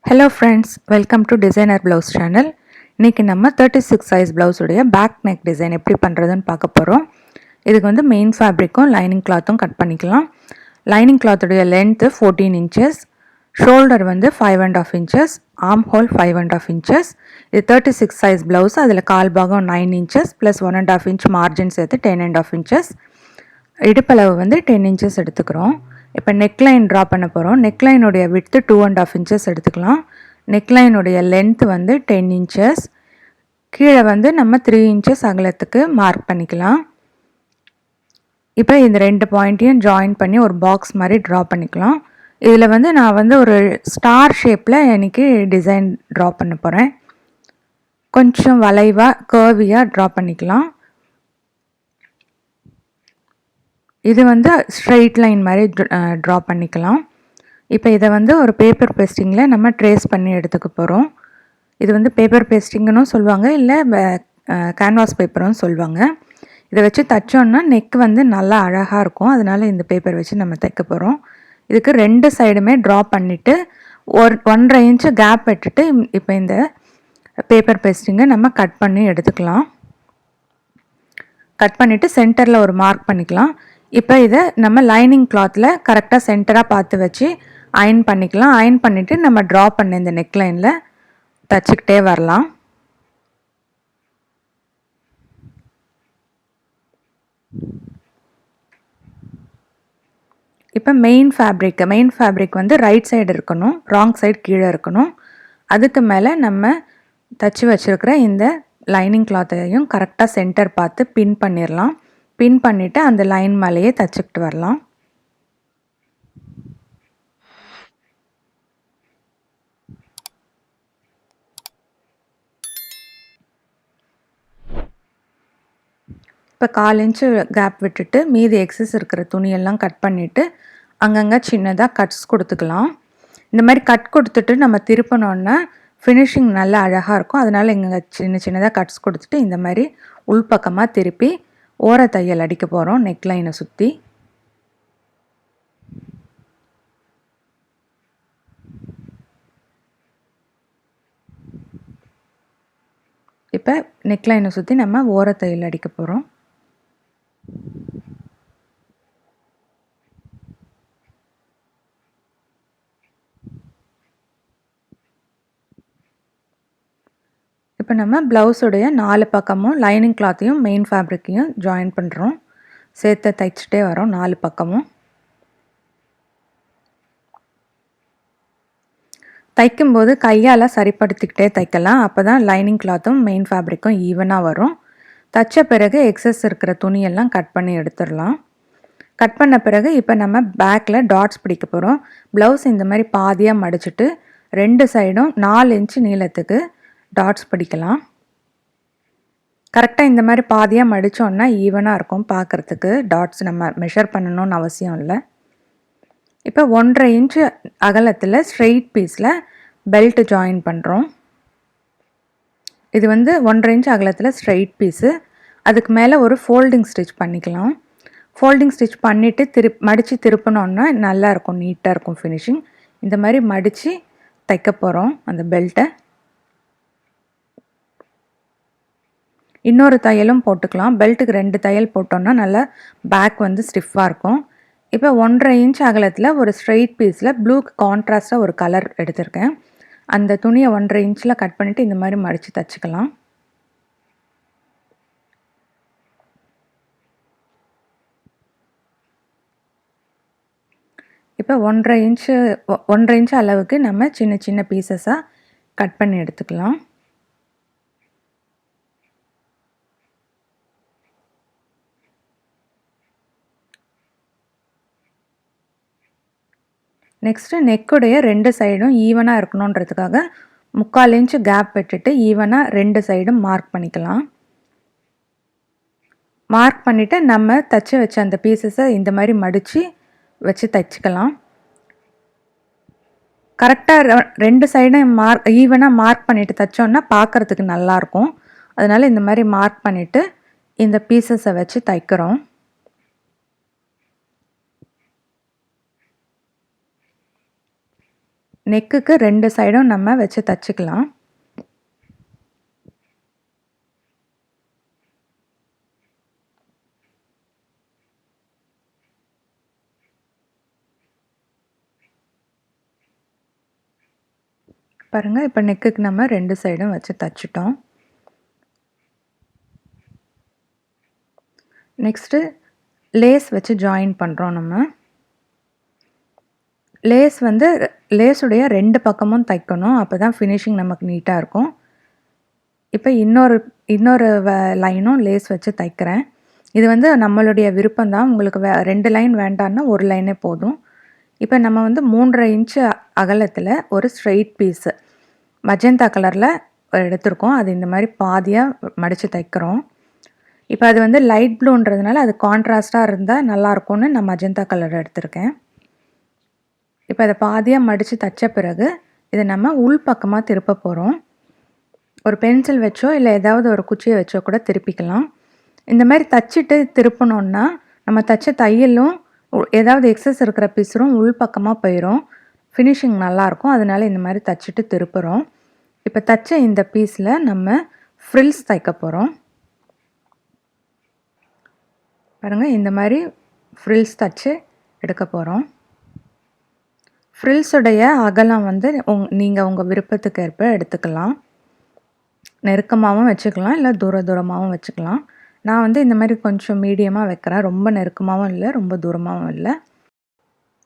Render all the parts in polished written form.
Hello friends, welcome to Designer Blouse channel. இன்னைக்கு நம்ம 36 size blouse உடைய back neck design எப்படி பண்றதுன்னு பார்க்க போறோம். இதுக்கு வந்து main fabricக்கும் lining clothம் கட் பண்ணிக்கலாம். Lining cloth உடைய length 14 inches, shoulder வந்து 5.5 inches, arm hole 5.5 inches. இது 36 size blouse, அதில் கால் பாகம் 9 inches plus 1.5 inch margin சேர்த்து 10.5 inches. இடுப்பளவு வந்து 10 inches எடுத்துக்கிறோம். இப்போ நெக்லைன் ட்ரா பண்ண போகிறோம். நெக்லைனுடைய விட்த்து 2.5 inches எடுத்துக்கலாம். நெக்லைனுடைய லென்த் வந்து 10 inches. கீழே வந்து நம்ம 3 inches அகலத்துக்கு மார்க் பண்ணிக்கலாம். இப்போ இந்த ரெண்டு பாயிண்ட்டையும் ஜாயின் பண்ணி ஒரு பாக்ஸ் மாதிரி ட்ரா பண்ணிக்கலாம். இதில் வந்து நான் வந்து ஒரு ஸ்டார் ஷேப்பில் எனக்கு டிசைன் ட்ரா பண்ண போகிறேன். கொஞ்சம் வளைவாக கர்வியாக ட்ரா பண்ணிக்கலாம். இது வந்து ஸ்ட்ரெயிட் லைன் மாதிரி ட்ரா பண்ணிக்கலாம். இப்போ இதை வந்து ஒரு பேப்பர் பேஸ்டிங்கில் நம்ம ட்ரேஸ் பண்ணி எடுத்துக்க போகிறோம். இது வந்து பேப்பர் பேஸ்டிங்னும் சொல்லுவாங்க, இல்லை கேன்வாஸ் பேப்பரும் சொல்லுவாங்க. இதை வச்சு தைச்சோன்னா நெக் வந்து நல்லா அழகாக இருக்கும். அதனால் இந்த பேப்பர் வச்சு நம்ம தைக்க போகிறோம். இதுக்கு ரெண்டு சைடுமே ட்ரா பண்ணிவிட்டு 1.5 inch கேப் விட்டுட்டு இப்போ இந்த பேப்பர் பேஸ்டிங்கை நம்ம கட் பண்ணி எடுத்துக்கலாம். கட் பண்ணிவிட்டு சென்டரில் ஒரு மார்க் பண்ணிக்கலாம். இப்போ இதை நம்ம லைனிங் கிளாத்தில் கரெக்டாக சென்டராக பார்த்து வச்சு அயன் பண்ணிக்கலாம். அயன் பண்ணிவிட்டு நம்ம ட்ரா பண்ண இந்த நெக்லைனில் தச்சுக்கிட்டே வரலாம். இப்போ மெயின் ஃபேப்ரிக் வந்து ரைட் சைடு இருக்கணும், ராங் சைடு கீழே இருக்கணும். அதுக்கு மேலே நம்ம தச்சு வச்சுருக்கிற இந்த லைனிங் கிளாத்தையும் கரெக்டாக சென்டர் பார்த்து பின் பண்ணிடலாம். பின் பண்ணிவிட்டு அந்த லைன் மேலேயே தச்சுக்கிட்டு வரலாம். இப்போ 1/4 inch கேப் விட்டுட்டு மீதி எக்ஸஸ் இருக்கிற துணியெல்லாம் கட் பண்ணிவிட்டு அங்கங்கே சின்னதாக கட்ஸ் கொடுத்துக்கலாம். இந்த மாதிரி கட் கொடுத்துட்டு நம்ம திருப்பினோன்னா ஃபினிஷிங் நல்லா அழகாக இருக்கும். அதனால் இங்கே சின்ன சின்னதாக கட்ஸ் கொடுத்துட்டு இந்த மாதிரி உள்பக்கமாக திருப்பி ஓர தையல் அடிக்க போகிறோம் நெக்லைனை சுற்றி. இப்போ நெக்லைனை சுற்றி நம்ம ஓர தையல் அடிக்க போகிறோம். இப்போ நம்ம ப்ளவுஸுடைய 4 பக்கமும் லைனிங் கிளாத்தையும் மெயின் ஃபேப்ரிக்கையும் ஜாயின் பண்ணுறோம். சேர்த்து தைச்சிட்டே வரோம் 4 பக்கமும். தைக்கும்போது கையால் சரிப்படுத்திக்கிட்டே தைக்கலாம். அப்போ தான் லைனிங் கிளாத்தும் மெயின் ஃபேப்ரிக்கும் ஈவனாக வரும். தைச்ச பிறகு எக்ஸஸ் இருக்கிற துணியெல்லாம் கட் பண்ணி எடுத்துடலாம். கட் பண்ண பிறகு இப்போ நம்ம பேக்கில் டாட்ஸ் பிடிக்க போகிறோம். ப்ளவுஸ் இந்த மாதிரி பாதியாக மடிச்சுட்டு 2 சைடும் 4 inch நீளத்துக்கு டாட்ஸ் பிடிக்கலாம். கரெக்டாக இந்த மாதிரி பாதியாக மடித்தோன்னா ஈவனாக இருக்கும் பார்க்குறதுக்கு. டாட்ஸ் நம்ம மெஷர் பண்ணணும்னு அவசியம் இல்லை. இப்போ 1.5 inch அகலத்தில் ஸ்ட்ரெயிட் பீஸில் பெல்ட் ஜாயின் பண்ணுறோம். இது வந்து 1.5 inch அகலத்தில் ஸ்ட்ரெயிட் பீஸு. அதுக்கு மேலே ஒரு ஃபோல்டிங் ஸ்டிச் பண்ணிக்கலாம். ஃபோல்டிங் ஸ்டிச் பண்ணிவிட்டு மடித்து திருப்பினோன்னா நல்லாயிருக்கும், நீட்டாக இருக்கும் ஃபினிஷிங். இந்த மாதிரி மடித்து தைக்க போகிறோம் அந்த பெல்ட்டை. இன்னொரு தையலும் போட்டுக்கலாம். பெல்ட்டுக்கு 2 தையல் போட்டோன்னா நல்லா பேக் வந்து ஸ்டிஃபாக இருக்கும். இப்போ 1.5 inch அகலத்தில் ஒரு ஸ்ட்ரெயிட் பீஸில் ப்ளூக்கு கான்ட்ராஸ்டாக ஒரு கலர் எடுத்திருக்கேன். அந்த துணியை 1.5 inch கட் பண்ணிவிட்டு இந்த மாதிரி மடித்து தைச்சிக்கலாம். இப்போ 1.5 inch அளவுக்கு நம்ம சின்ன சின்ன பீசஸாக கட் பண்ணி எடுத்துக்கலாம். நெக்ஸ்ட்டு நெக்குடைய 2 சைடும் ஈவனாக இருக்கணுன்றதுக்காக 3/4 inch கேப் விட்டுட்டு ஈவனாக 2 சைடும் மார்க் பண்ணிக்கலாம். மார்க் பண்ணிவிட்டு நம்ம தைச்சி வச்ச அந்த பீசஸை இந்த மாதிரி மடித்து வச்சு தைச்சிக்கலாம். கரெக்டாக 2 சைடும் ஈவனாக மார்க் பண்ணிவிட்டு தைச்சோன்னா பார்க்குறதுக்கு நல்லாயிருக்கும். அதனால் இந்த மாதிரி மார்க் பண்ணிவிட்டு இந்த பீசஸை வச்சு தைக்கிறோம். நெக்குக்கு 2 சைடும் நம்ம வச்சு தச்சுக்கலாம். பாருங்க, இப்போ நெக்குக்கு நம்ம 2 சைடும் வச்சு தச்சுட்டோம். நெக்ஸ்ட்டு லேஸ் வச்சு ஜாயின் பண்ணுறோம் நம்ம. லேஸ் வந்து லேஸுடைய 2 பக்கமும் தைக்கணும். அப்போ தான் ஃபினிஷிங் நமக்கு நீட்டாக இருக்கும். இப்போ இன்னொரு லைனும் லேஸ் வச்சு தைக்கிறேன். இது வந்து நம்மளுடைய விருப்பம் தான். உங்களுக்கு 2 லைன் வேண்டான்னா 1 லைனே போதும். இப்போ நம்ம வந்து 3.5 இன்ச்சு அகலத்தில் ஒரு ஸ்ட்ரெயிட் பீஸு மஜந்தா கலரில் எடுத்திருக்கோம். அது இந்த மாதிரி பாதியாக மடித்து தைக்கிறோம். இப்போ அது வந்து லைட் ப்ளூன்றதுனால அது கான்ட்ராஸ்ட்டாக இருந்தால் நல்லாயிருக்கும்னு நான் மஜந்தா கலர் எடுத்திருக்கேன். இப்போ அதை பாதியாக மடித்து தைச்ச பிறகு இதை நம்ம உள் பக்கமாக திருப்ப போகிறோம். ஒரு பென்சில் வச்சோ இல்லை ஏதாவது ஒரு குச்சியை வச்சோ கூட திருப்பிக்கலாம். இந்த மாதிரி தச்சுட்டு திருப்பணுன்னா நம்ம தைச்ச தையலும் ஏதாவது எக்ஸஸ் இருக்கிற பீஸரும் உள் பக்கமாக போயிடும். ஃபினிஷிங் நல்லாயிருக்கும். அதனால இந்த மாதிரி தைச்சிட்டு திருப்புறோம். இப்போ தைச்ச இந்த பீஸில் நம்ம ஃப்ரில்ஸ் தைக்க போகிறோம். பாருங்கள், இந்த மாதிரி ஃப்ரில்ஸ் தைச்சு எடுக்க போகிறோம். ஃப்ரில்ஸுடைய அகலம் வந்து நீங்கள் உங்கள் விருப்பத்துக்கு ஏற்ப எடுத்துக்கலாம். நெருக்கமாகவும் வச்சுக்கலாம், இல்லை தூரமாகவும் வச்சுக்கலாம். நான் வந்து இந்த மாதிரி கொஞ்சம் மீடியமாக வைக்கிறேன். ரொம்ப நெருக்கமாகவும் இல்லை, ரொம்ப தூரமாகவும் இல்லை.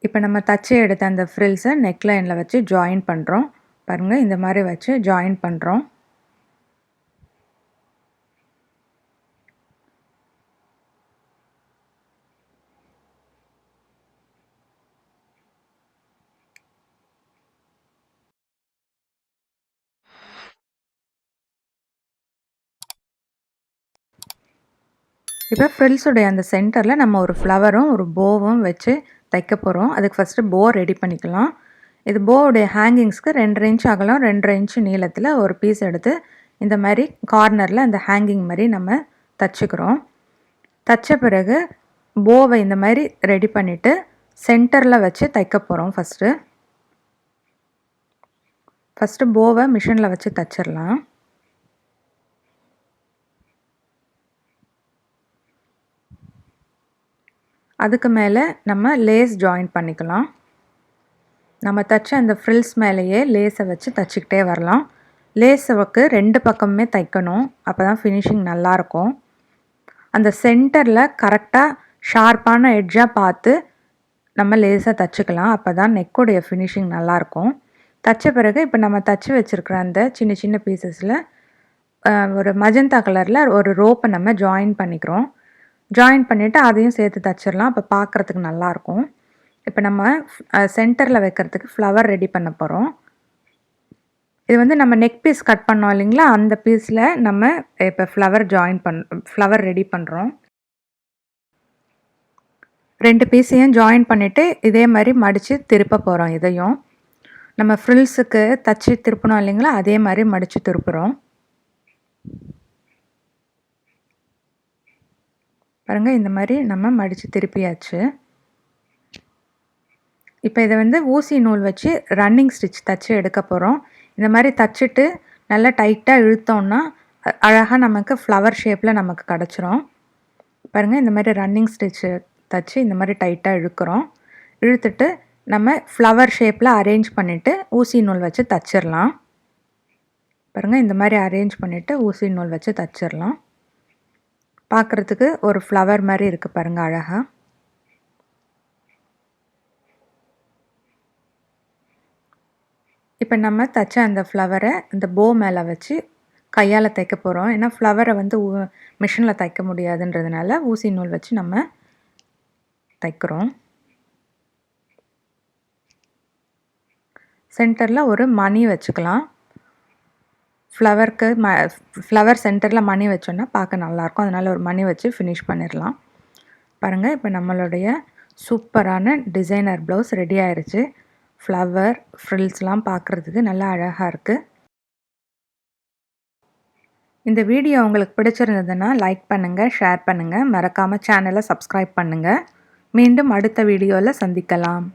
இப்போ நம்ம தச்சு எடுத்த அந்த ஃப்ரில்ஸை நெக் லைனில் வச்சு ஜாயின் பண்ணுறோம். பாருங்கள், இந்த மாதிரி வச்சு ஜாயின் பண்ணுறோம். இப்போ ஃப்ரில்ஸுடைய அந்த சென்டரில் நம்ம ஒரு ஃப்ளவரும் ஒரு போவும் வச்சு தைக்க போகிறோம். அதுக்கு ஃபஸ்ட்டு போ ரெடி பண்ணிக்கலாம். இது போவுடைய ஹேங்கிங்ஸ்க்கு 2.5 இன்ச் அகலம் 2.5 இன்ச் நீளத்தில் ஒரு பீஸ் எடுத்து இந்த மாதிரி கார்னரில் அந்த ஹேங்கிங் மாதிரி நம்ம தச்சுக்கிறோம். தச்ச பிறகு போவை இந்த மாதிரி ரெடி பண்ணிவிட்டு சென்டரில் வச்சு தைக்க போகிறோம். ஃபஸ்ட்டு போவை மிஷினில் வச்சு தச்சிடலாம். அதுக்கு மேலே நம்ம லேஸ் ஜாயின் பண்ணிக்கலாம். நம்ம தைச்ச அந்த ஃப்ரில்ஸ் மேலேயே லேஸை வச்சு தைச்சிக்கிட்டே வரலாம். லேஸுக்கு 2 பக்கமுமே தைக்கணும். அப்போ தான் ஃபினிஷிங் நல்லாயிருக்கும். அந்த சென்டரில் கரெக்டாக ஷார்ப்பான எட்ஜாக பார்த்து நம்ம லேஸை தைச்சிக்கலாம். அப்போ தான் நெக்குடைய ஃபினிஷிங் நல்லாயிருக்கும். தைச்ச பிறகு இப்போ நம்ம தைச்சி வச்சுருக்கிற அந்த சின்ன சின்ன பீசஸில் ஒரு மஜந்தா கலரில் ஒரு ரோப்பை நம்ம ஜாயின் பண்ணிக்கிறோம். ஜாயின் பண்ணிவிட்டு அதையும் சேர்த்து தைச்சிடலாம். அப்போ பார்க்குறதுக்கு நல்லாயிருக்கும். இப்போ நம்ம சென்டரில் வைக்கிறதுக்கு ஃப்ளவர் ரெடி பண்ண போகிறோம். இது வந்து நம்ம நெக் பீஸ் கட் பண்ணோம் இல்லைங்களா, அந்த பீஸில் நம்ம இப்போ ஃப்ளவர் ரெடி பண்ணுறோம். 2 பீஸையும் ஜாயின் பண்ணிவிட்டு இதே மாதிரி மடித்து திருப்ப போகிறோம். இதையும் நம்ம ஃப்ரில்ஸுக்கு தச்சு திருப்பணும் இல்லைங்களா, அதே மாதிரி மடித்து திருப்புறோம். பாருங்கள், இந்த மாதிரி நம்ம மடித்து திருப்பியாச்சு. இப்போ இதை வந்து ஊசி நூல் வச்சு ரன்னிங் ஸ்டிச் தச்சு எடுக்க போகிறோம். இந்த மாதிரி தச்சுட்டு நல்லா டைட்டாக இழுத்தோம்னா அழகாக நமக்கு ஃப்ளவர் ஷேப்பில் நமக்கு கிடச்சிரும். பாருங்கள், இந்த மாதிரி ரன்னிங் ஸ்டிச்சு தச்சு இந்த மாதிரி டைட்டாக இழுக்கிறோம். இழுத்துட்டு நம்ம ஃப்ளவர் ஷேப்பில் அரேஞ்ச் பண்ணிவிட்டு ஊசி நூல் வச்சு தச்சிடலாம். பாருங்கள், இந்த மாதிரி அரேஞ்ச் பண்ணிவிட்டு ஊசி நூல் வச்சு தச்சிடலாம். பார்க்குறதுக்கு ஒரு ஃப்ளவர் மாதிரி இருக்குது பாருங்கள், அழகாக. இப்போ நம்ம தைச்ச அந்த ஃப்ளவரை இந்த போ மேலே வச்சு கையால் தைக்க போகிறோம். ஏன்னா ஃப்ளவரை வந்து மிஷினில் தைக்க முடியாதுன்றதுனால ஊசி நூல் வச்சு நம்ம தைக்கிறோம். சென்டரில் ஒரு மணி வச்சுக்கலாம். ஃப்ளவர் சென்டரில் மணி வச்சோன்னா பார்க்க நல்லாயிருக்கும். அதனால் ஒரு மணி வச்சு ஃபினிஷ் பண்ணிடலாம். பாருங்கள், இப்போ நம்மளுடைய சூப்பரான டிசைனர் ப்ளவுஸ் ரெடி ஆயிடுச்சு. ஃப்ளவர் ஃப்ரில்ஸ்லாம் பார்க்குறதுக்கு நல்லா அழகாக இருக்குது. இந்த வீடியோ உங்களுக்கு பிடிச்சிருந்ததுன்னா லைக் பண்ணுங்கள், ஷேர் பண்ணுங்கள், மறக்காமல் சேனலை சப்ஸ்கிரைப் பண்ணுங்கள். மீண்டும் அடுத்த வீடியோவில் சந்திக்கலாம்.